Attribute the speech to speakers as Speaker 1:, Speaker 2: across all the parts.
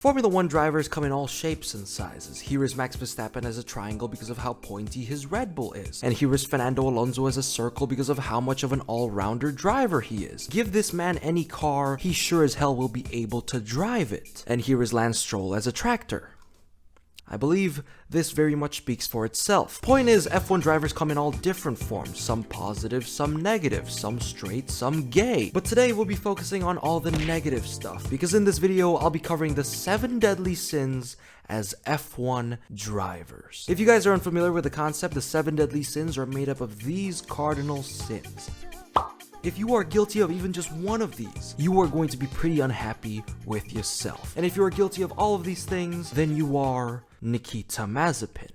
Speaker 1: Formula 1 drivers come in all shapes and sizes. Here is Max Verstappen as a triangle because of how pointy his Red Bull is. And here is Fernando Alonso as a circle because of how much of an all-rounder driver he is. Give this man any car, he sure as hell will be able to drive it. And here is Lance Stroll as a tractor. I believe this very much speaks for itself. Point is, F1 drivers come in all different forms, some positive, some negative, some straight, some gay. But today we'll be focusing on all the negative stuff, because in this video I'll be covering the 7 deadly sins as F1 drivers. If you guys are unfamiliar with the concept, the 7 deadly sins are made up of these cardinal sins. If you are guilty of even just one of these, you are going to be pretty unhappy with yourself. And if you are guilty of all of these things, then you are Nikita Mazepin.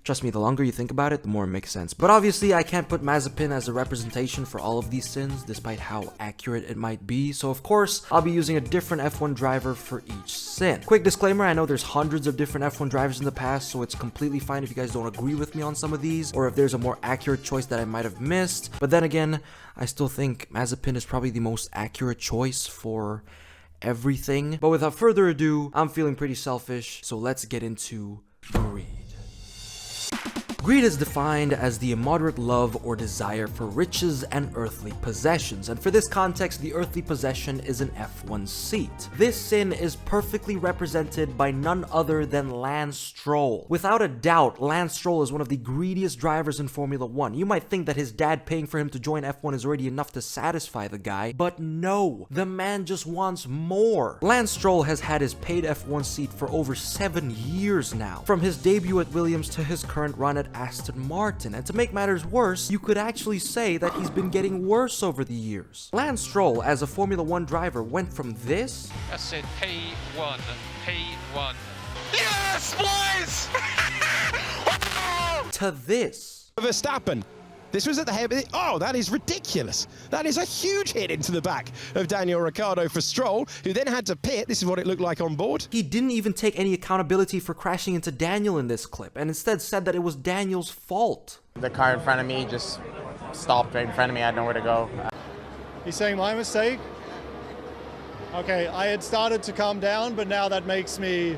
Speaker 1: Trust me, the longer you think about it, the more it makes sense. But obviously, I can't put Mazepin as a representation for all of these sins, despite how accurate it might be. So of course, I'll be using a different F1 driver for each sin. Quick disclaimer, I know there's hundreds of different F1 drivers in the past, so it's completely fine if you guys don't agree with me on some of these, or if there's a more accurate choice that I might have missed. But then again, I still think Mazepin is probably the most accurate choice for everything. But without further ado, I'm feeling pretty selfish, so let's get into greed. Greed is defined as the immoderate love or desire for riches and earthly possessions, and for this context, the earthly possession is an F1 seat. This sin is perfectly represented by none other than Lance Stroll. Without a doubt, Lance Stroll is one of the greediest drivers in Formula 1. You might think that his dad paying for him to join F1 is already enough to satisfy the guy, but no, the man just wants more. Lance Stroll has had his paid F1 seat for over 7 years now, from his debut at Williams to his current run at Aston Martin, and to make matters worse, you could actually say that he's been getting worse over the years. Lance Stroll, as a Formula 1 driver, went from this...
Speaker 2: That's it, P1, P1. Yes, boys!
Speaker 1: to this.
Speaker 3: Verstappen. This was at the head of it. Oh, that is ridiculous. That is a huge hit into the back of Daniel Ricciardo for Stroll, who then had to pit. This is what it looked like on board.
Speaker 1: He didn't even take any accountability for crashing into Daniel in this clip, and instead said that it was Daniel's fault.
Speaker 4: The car in front of me just stopped right in front of me. I had nowhere to go.
Speaker 5: You're saying my mistake? Okay, I had started to calm down, but now that pisses me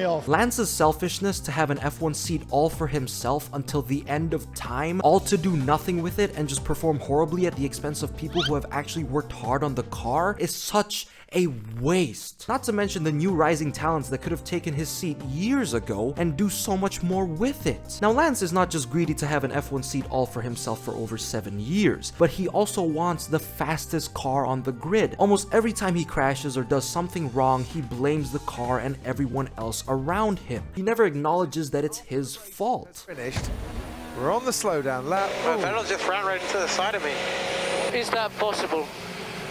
Speaker 5: off.
Speaker 1: Lance's selfishness to have an F1 seat all for himself until the end of time, all to do nothing with it and just perform horribly at the expense of people who have actually worked hard on the car, is such a waste. Not to mention the new rising talents that could have taken his seat years ago and do so much more with it. Now, Lance is not just greedy to have an F1 seat all for himself for over 7 years, but he also wants the fastest car on the grid. Almost every time he crashes or does something wrong, he blames the car and everyone else around him. He never acknowledges that it's his fault.
Speaker 6: Finished. We're on the slowdown lap.
Speaker 2: Vettel just ran right into the side of me. Is that possible?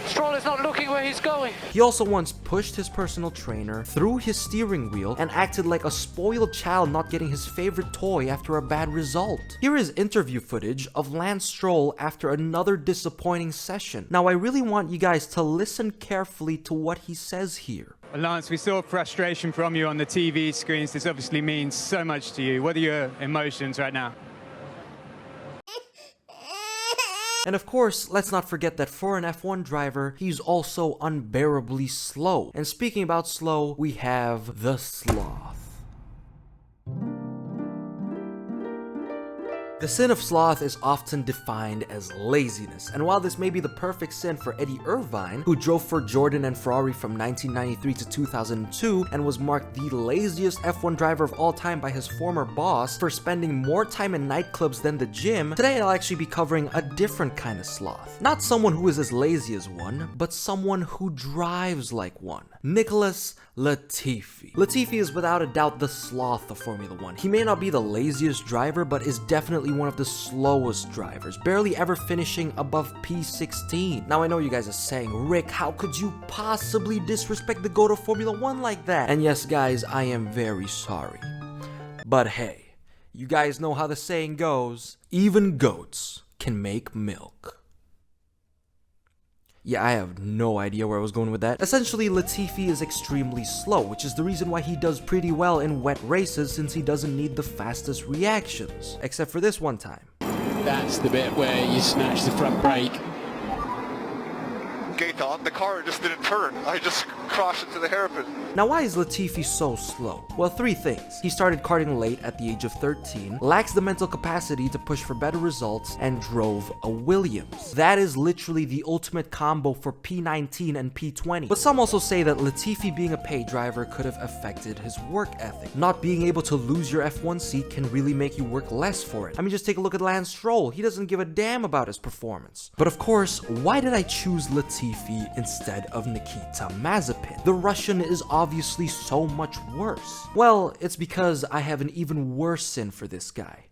Speaker 2: Stroll is not looking where he's going.
Speaker 1: He also once pushed his personal trainer through his steering wheel and acted like a spoiled child not getting his favorite toy after a bad result. Here is interview footage of Lance Stroll after another disappointing session. Now, I really want you guys to listen carefully to what he says here.
Speaker 7: Well, Lance, we saw frustration from you on the TV screens. This obviously means so much to you. What are your emotions right now?
Speaker 1: And of course, let's not forget that for an F1 driver, he's also unbearably slow. And speaking about slow, we have the Sloth. The sin of sloth is often defined as laziness, and while this may be the perfect sin for Eddie Irvine, who drove for Jordan and Ferrari from 1993 to 2002 and was marked the laziest F1 driver of all time by his former boss for spending more time in nightclubs than the gym, today I'll actually be covering a different kind of sloth. Not someone who is as lazy as one, but someone who drives like one. Nicholas Latifi. Latifi is without a doubt the sloth of Formula 1. He may not be the laziest driver, but is definitely one of the slowest drivers, barely ever finishing above P16. Now, I know you guys are saying, Rick, how could you possibly disrespect the GOAT of Formula 1 like that? And yes, guys, I am very sorry. But hey, you guys know how the saying goes, even goats can make milk. Yeah, I have no idea where I was going with that. Essentially, Latifi is extremely slow, which is the reason why he does pretty well in wet races, since he doesn't need the fastest reactions. Except for this one time.
Speaker 8: That's the bit where you snatch the front brake.
Speaker 9: Gate on, the car just didn't turn. I just
Speaker 6: crash into the hairpin.
Speaker 1: Now, why is Latifi so slow? Well, 3 things. He started karting late at the age of 13, lacks the mental capacity to push for better results, and drove a Williams. That is literally the ultimate combo for P19 and P20. But some also say that Latifi being a pay driver could have affected his work ethic. Not being able to lose your F1 seat can really make you work less for it. I mean, just take a look at Lance Stroll. He doesn't give a damn about his performance. But of course, why did I choose Latifi instead of Nikita Mazepin? The Russian is obviously so much worse. Well, it's because I have an even worse sin for this guy.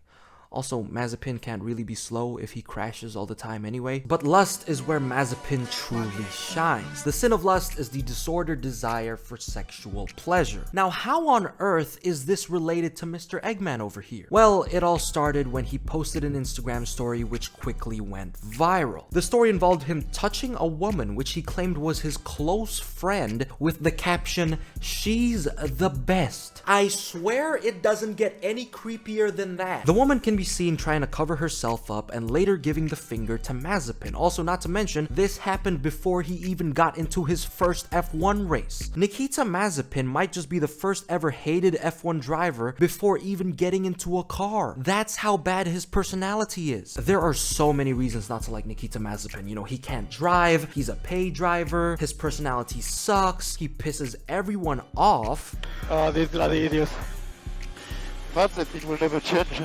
Speaker 1: Also, Mazepin can't really be slow if he crashes all the time anyway. But lust is where Mazepin truly shines. The sin of lust is the disordered desire for sexual pleasure. Now, how on earth is this related to Mr. Eggman over here? Well, it all started when he posted an Instagram story which quickly went viral. The story involved him touching a woman which he claimed was his close friend with the caption, "She's the best." I swear it doesn't get any creepier than that. The woman can be seen trying to cover herself up and later giving the finger to Mazepin. Also, not to mention, this happened before he even got into his first F1 race. Nikita Mazepin might just be the first ever hated F1 driver before even getting into a car. That's how bad his personality is. There are so many reasons not to like Nikita Mazepin. You know, he can't drive, he's a pay driver, his personality sucks, he pisses everyone off.
Speaker 9: Oh, these bloody idiots. Mazepin will never change.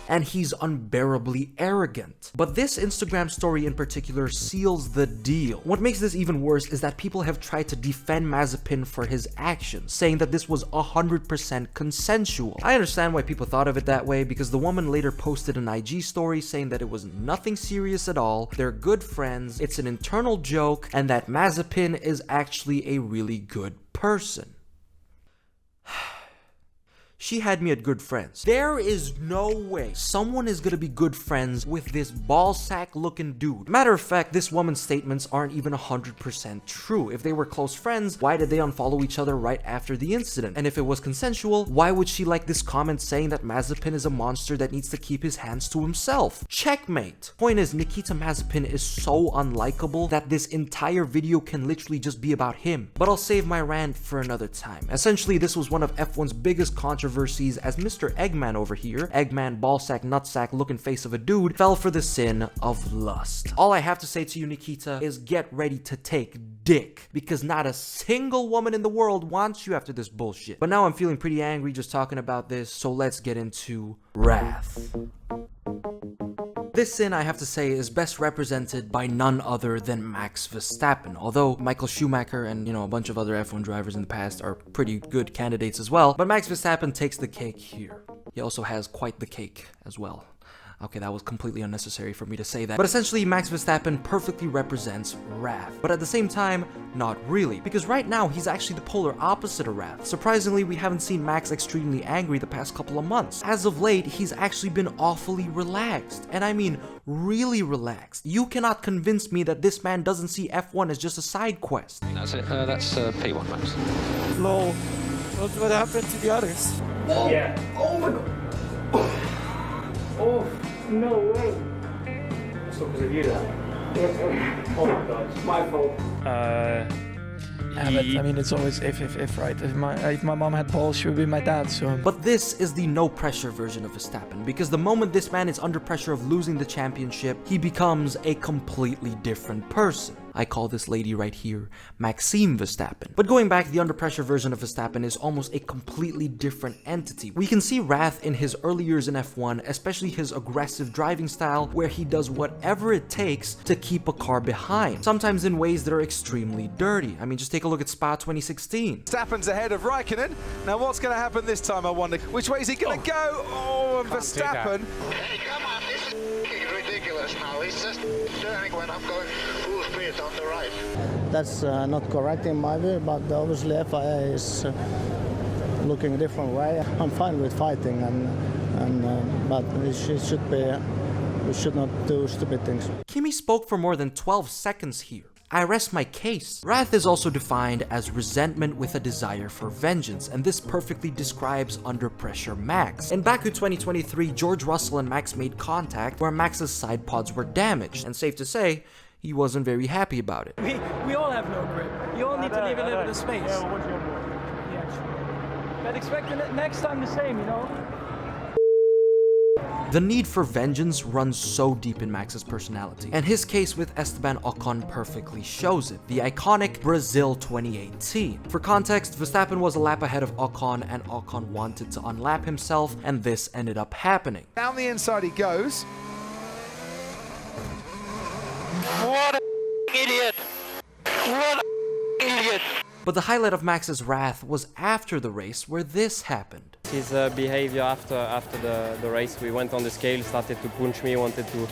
Speaker 1: And he's unbearably arrogant. But this Instagram story in particular seals the deal. What makes this even worse is that people have tried to defend Mazepin for his actions, saying that this was 100% consensual. I understand why people thought of it that way, because the woman later posted an IG story saying that it was nothing serious at all, they're good friends, it's an internal joke, and that Mazepin is actually a really good person. She had me at good friends. There is no way someone is gonna be good friends with this ballsack looking dude. Matter of fact, this woman's statements aren't even 100% true. If they were close friends, why did they unfollow each other right after the incident? And if it was consensual, why would she like this comment saying that Mazepin is a monster that needs to keep his hands to himself? Checkmate. Point is, Nikita Mazepin is so unlikable that this entire video can literally just be about him. But I'll save my rant for another time. Essentially, this was one of F1's biggest controversies, as Mr. Eggman over here, Eggman, ballsack, nutsack, looking face of a dude, fell for the sin of lust. All I have to say to you, Nikita, is get ready to take dick, because not a single woman in the world wants you after this bullshit. But now I'm feeling pretty angry just talking about this, so let's get into wrath. This sin, I have to say, is best represented by none other than Max Verstappen. Although Michael Schumacher and, a bunch of other F1 drivers in the past are pretty good candidates as well, but Max Verstappen takes the cake here. He also has quite the cake as well. Okay, that was completely unnecessary for me to say that. But essentially, Max Verstappen perfectly represents wrath. But at the same time, not really. Because right now, he's actually the polar opposite of wrath. Surprisingly, we haven't seen Max extremely angry the past couple of months. As of late, he's actually been awfully relaxed. And I mean, really relaxed. You cannot convince me that this man doesn't see F1 as just a side quest.
Speaker 10: That's it. That's P1, Max.
Speaker 9: Lol. What happened to the others?
Speaker 2: Yeah. Oh my god. Oh, no way. It's not because of you, that. Oh my god, it's my fault.
Speaker 9: Yeah, but I mean, it's always if, right? If my mom had balls, she would be my dad, so...
Speaker 1: But this is the no-pressure version of Verstappen, because the moment this man is under pressure of losing the championship, he becomes a completely different person. I call this lady right here Maxime Verstappen. But going back, the under pressure version of Verstappen is almost a completely different entity. We can see wrath in his early years in F1, especially his aggressive driving style, where he does whatever it takes to keep a car behind, sometimes in ways that are extremely dirty. I mean, just take a look at Spa 2016.
Speaker 6: Verstappen's ahead of Raikkonen. Now what's going to happen this time, I wonder? Which way is he going to go? Oh, and Verstappen.
Speaker 11: Hey, come on, this is ridiculous now. He's just turning when I'm going full speed on the right.
Speaker 12: That's not correct in my view, but obviously FIA is looking a different way. I'm fine with fighting, but it should be, we should not do stupid things.
Speaker 1: Kimi spoke for more than 12 seconds here. I rest my case. Wrath is also defined as resentment with a desire for vengeance, and this perfectly describes under pressure Max. In Baku 2023, George Russell and Max made contact where Max's side pods were damaged, and safe to say, he wasn't very happy about it.
Speaker 9: We all have no grip. You all need to leave a little bit of space. Yeah, sure. But expect the next time the same, you know?
Speaker 1: The need for vengeance runs so deep in Max's personality, and his case with Esteban Ocon perfectly shows it. The iconic Brazil 2018. For context, Verstappen was a lap ahead of Ocon, and Ocon wanted to unlap himself, and this ended up happening.
Speaker 6: Down the inside he goes.
Speaker 2: What an idiot! What an idiot!
Speaker 1: But the highlight of Max's wrath was after the race, where this happened.
Speaker 13: His behavior after the race, we went on the scale, started to punch me, wanted to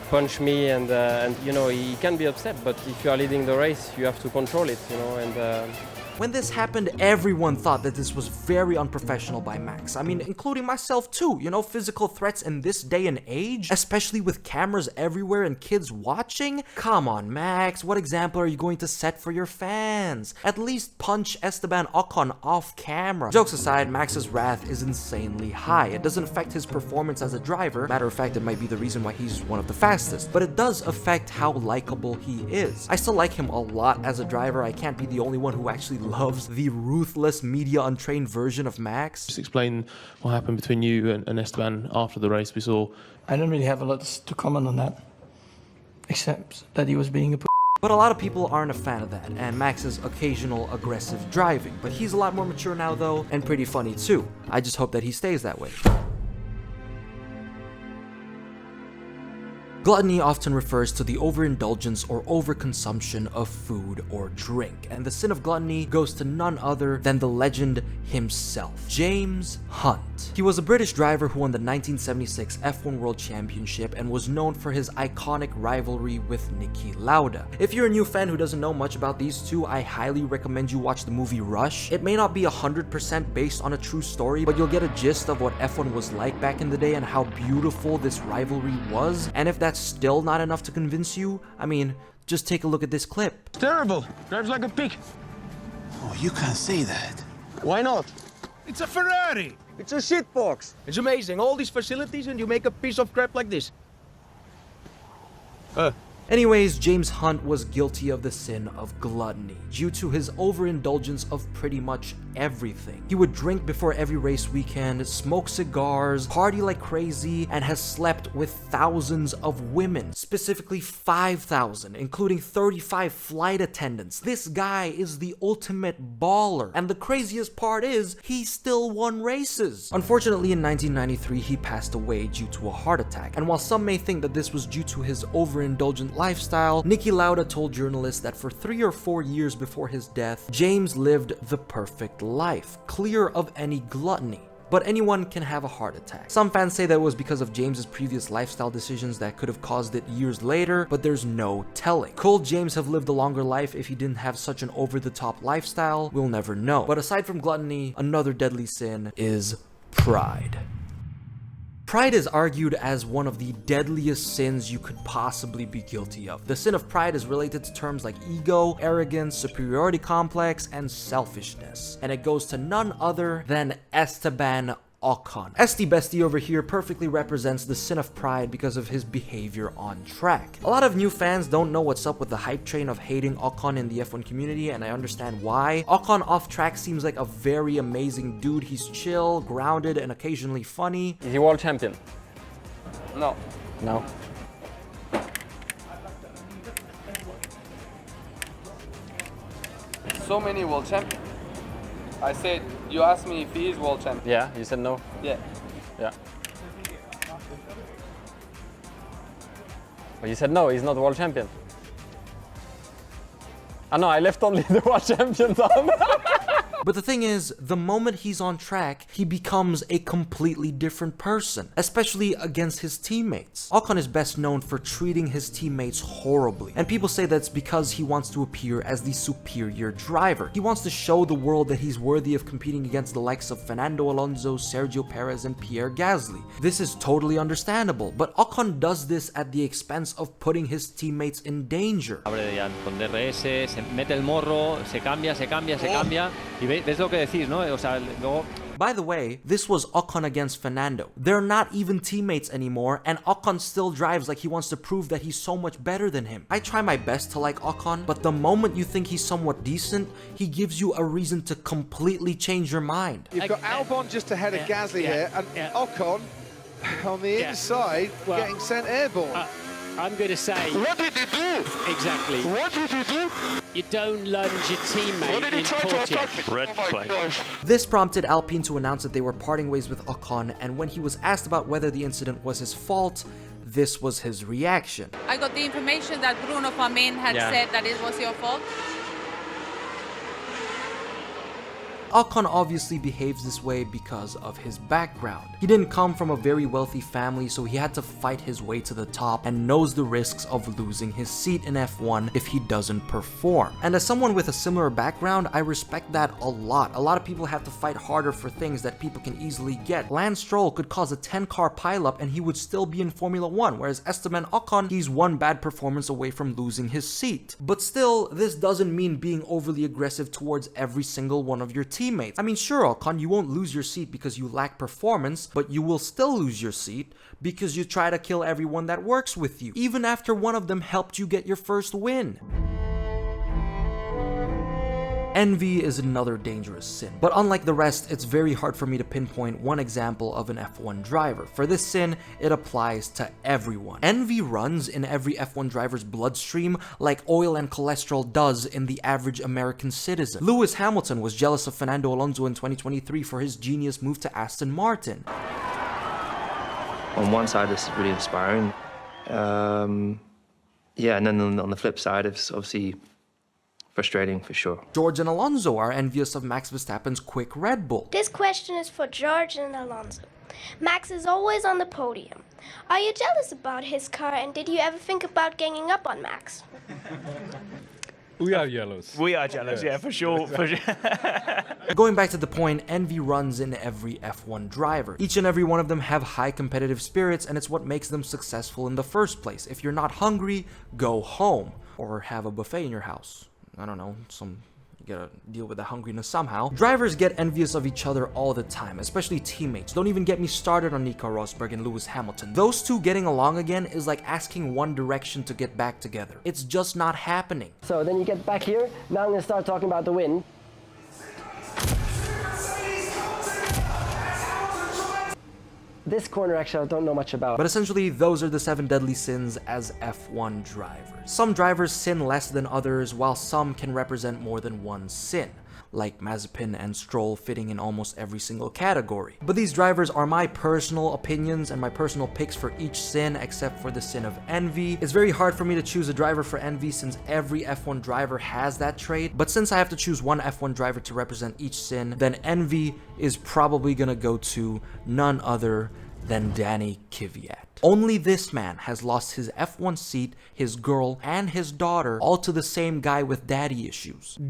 Speaker 13: punch me, and you know, he can be upset, but if you are leading the race, you have to control it, you know, and
Speaker 1: when this happened, everyone thought that this was very unprofessional by Max. I mean, including myself too. You know, physical threats in this day and age, especially with cameras everywhere and kids watching? Come on, Max, what example are you going to set for your fans? At least punch Esteban Ocon off camera. Jokes aside, Max's wrath is insanely high. It doesn't affect his performance as a driver. Matter of fact, it might be the reason why he's one of the fastest. But it does affect how likable he is. I still like him a lot as a driver. I can't be the only one who actually loves the ruthless, media untrained version of Max.
Speaker 14: Just explain what happened between you and Esteban after the race. We saw.
Speaker 9: I don't really have a lot to comment on that, except that he was being a
Speaker 1: But a lot of people aren't a fan of that, and Max's occasional aggressive driving. But he's a lot more mature now though, and pretty funny too. I just hope that he stays that way. Gluttony often refers to the overindulgence or overconsumption of food or drink, and the sin of gluttony goes to none other than the legend himself, James Hunt. He was a British driver who won the 1976 F1 World Championship and was known for his iconic rivalry with Niki Lauda. If you're a new fan who doesn't know much about these two, I highly recommend you watch the movie Rush. It may not be 100% based on a true story, but you'll get a gist of what F1 was like back in the day and how beautiful this rivalry was, and if that's still not enough to convince you, I mean, just take a look at this clip.
Speaker 15: Terrible. Drives like a pig.
Speaker 16: Oh, you can't say that.
Speaker 15: Why not?
Speaker 16: It's a Ferrari.
Speaker 15: It's a shitbox. It's amazing. All these facilities and you make a piece of crap like this.
Speaker 1: Anyways, James Hunt was guilty of the sin of gluttony due to his overindulgence of pretty much everything. He would drink before every race weekend, smoke cigars, party like crazy, and has slept with thousands of women, specifically 5,000, including 35 flight attendants. This guy is the ultimate baller, and the craziest part is, he still won races. Unfortunately, in 1993, he passed away due to a heart attack, and while some may think that this was due to his overindulgent lifestyle, Niki Lauda told journalists that for 3 or 4 years before his death, James lived the perfect life, clear of any gluttony. But anyone can have a heart attack. Some fans say that it was because of James's previous lifestyle decisions that could have caused it years later, but there's no telling. Could James have lived a longer life if he didn't have such an over-the-top lifestyle? We'll never know. But aside from gluttony, another deadly sin is pride. Pride is argued as one of the deadliest sins you could possibly be guilty of. The sin of pride is related to terms like ego, arrogance, superiority complex, and selfishness. And it goes to none other than Esteban Ocon. Esti Bestie over here perfectly represents the sin of pride because of his behavior on track. A lot of new fans don't know what's up with the hype train of hating Ocon in the F1 community, and I understand why. Ocon off track seems like a very amazing dude. He's chill, grounded, and occasionally funny.
Speaker 13: Is he world champion?
Speaker 4: No.
Speaker 13: No.
Speaker 4: So many world champions. I said, you asked me if he is world champion.
Speaker 13: Yeah, you said no?
Speaker 4: Yeah.
Speaker 13: Yeah. But you said no, he's not world champion. Ah no, I left only the world champions on.
Speaker 1: But the thing is, the moment he's on track, he becomes a completely different person, especially against his teammates. Ocon is best known for treating his teammates horribly, and people say that's because he wants to appear as the superior driver. He wants to show the world that he's worthy of competing against the likes of Fernando Alonso, Sergio Perez, and Pierre Gasly. This is totally understandable, but Ocon does this at the expense of putting his teammates in danger.
Speaker 10: Abre ya con DRS, se mete el morro, se cambia y ves lo que decís, ¿no? O sea, luego
Speaker 1: By the way, this was Ocon against Fernando. They're not even teammates anymore, and Ocon still drives like he wants to prove that he's so much better than him. I try my best to like Ocon, but the moment you think he's somewhat decent, he gives you a reason to completely change your mind.
Speaker 6: You've got Albon just ahead of Gasly here, and Ocon on the inside getting sent airborne.
Speaker 8: I'm going to say...
Speaker 11: What did he do?
Speaker 8: Exactly.
Speaker 11: What did he do?
Speaker 8: You don't lunge your teammate in courtyard.
Speaker 11: Red flag.
Speaker 1: This prompted Alpine to announce that they were parting ways with Ocon, and when he was asked about whether the incident was his fault, this was his reaction.
Speaker 17: I got the information that Bruno Famin had said that it was your fault.
Speaker 1: Ocon obviously behaves this way because of his background. He didn't come from a very wealthy family, so he had to fight his way to the top and knows the risks of losing his seat in F1 if he doesn't perform. And as someone with a similar background, I respect that a lot. A lot of people have to fight harder for things that people can easily get. Lance Stroll could cause a 10-car pileup and he would still be in Formula 1, whereas Esteban Ocon, he's one bad performance away from losing his seat. But still, this doesn't mean being overly aggressive towards every single one of your teammates. I mean, sure, Ocon, you won't lose your seat because you lack performance, but you will still lose your seat because you try to kill everyone that works with you, even after one of them helped you get your first win. Envy is another dangerous sin, but unlike the rest, it's very hard for me to pinpoint one example of an F1 driver. For this sin, it applies to everyone. Envy runs in every F1 driver's bloodstream like oil and cholesterol does in the average American citizen. Lewis Hamilton was jealous of Fernando Alonso in 2023 for his genius move to Aston Martin.
Speaker 18: On one side, this is really inspiring. And then on the flip side, it's obviously frustrating for sure.
Speaker 1: George and Alonso are envious of Max Verstappen's quick Red Bull.
Speaker 19: This question is for George and Alonso. Max is always on the podium. Are you jealous about his car, and did you ever think about ganging up on Max?
Speaker 20: We are jealous.
Speaker 21: We are jealous, yeah, for sure.
Speaker 1: Going back to the point, envy runs in every F1 driver. Each and every one of them have high competitive spirits, and it's what makes them successful in the first place. If you're not hungry, go home. Or have a buffet in your house. I don't know, you gotta deal with the hungriness somehow. Drivers get envious of each other all the time, especially teammates. Don't even get me started on Nico Rosberg and Lewis Hamilton. Those two getting along again is like asking One Direction to get back together. It's just not happening.
Speaker 22: So then you get back here, now I'm gonna start talking about the win. This corner, actually, I don't know much about.
Speaker 1: But essentially, those are the 7 deadly sins as F1 drivers. Some drivers sin less than others, while some can represent more than one sin, like Mazepin and Stroll fitting in almost every single category. But these drivers are my personal opinions and my personal picks for each sin, except for the sin of envy. It's very hard for me to choose a driver for envy since every F1 driver has that trait, but since I have to choose one F1 driver to represent each sin, then envy is probably gonna go to none other than Danny Kvyat. Only this man has lost his F1 seat, his girl, and his daughter, all to the same guy with daddy issues.